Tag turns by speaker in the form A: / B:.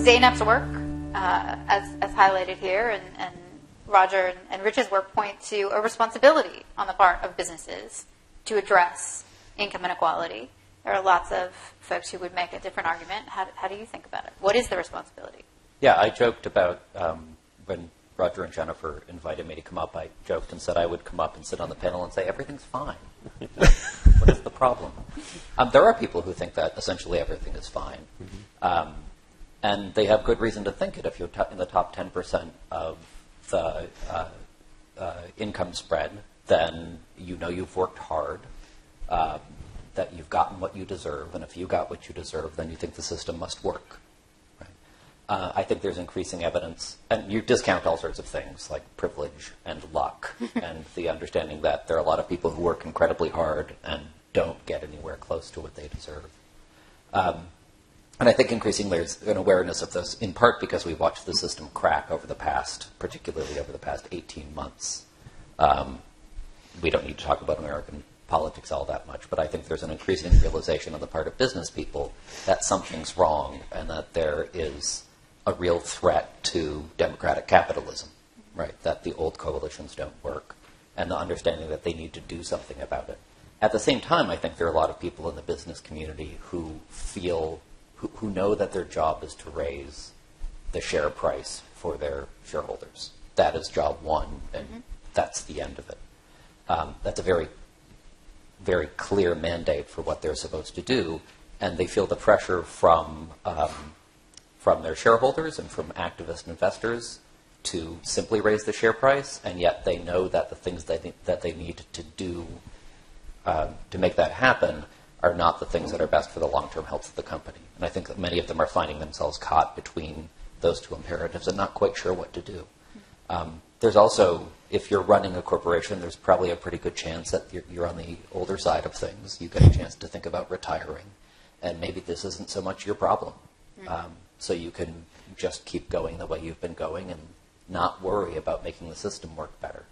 A: Zainab's work, as highlighted here, and Roger and Rich's work point to a responsibility on the part of businesses to address income inequality. There are lots of folks who would make a different argument. How do you think about it? What is the responsibility?
B: Yeah, I joked about when Roger and Jennifer invited me to come up, I joked and said I would come up and sit on the panel and say, everything's fine. What is the problem? There are people who think that essentially everything is fine. And they have good reason to think it. If you're in the top 10% of the income spread, then you know you've worked hard, that you've gotten what you deserve, and if you got what you deserve, then you think the system must work. Right? I think there's increasing evidence, and you discount all sorts of things like privilege and luck, and the understanding that there are a lot of people who work incredibly hard and don't get anywhere close to what they deserve. And I think increasingly there's an awareness of this, in part because we watched the system crack particularly over the past 18 months. We don't need to talk about American politics all that much, but I think there's an increasing realization on the part of business people that something's wrong and that there is a real threat to democratic capitalism, right? That the old coalitions don't work, and the understanding that they need to do something about it. At the same time, I think there are a lot of people in the business community who who know that their job is to raise the share price for their shareholders. That is job one, and that's the end of it. That's a very, very clear mandate for what they're supposed to do, and they feel the pressure from their shareholders and from activist investors to simply raise the share price, and yet they know that the things that they need to do to make that happen are not the things that are best for the long-term health of the company. And I think that many of them are finding themselves caught between those two imperatives and not quite sure what to do. There's also, if you're running a corporation, there's probably a pretty good chance that you're on the older side of things. You get a chance to think about retiring, and maybe this isn't so much your problem. So you can just keep going the way you've been going and not worry about making the system work better.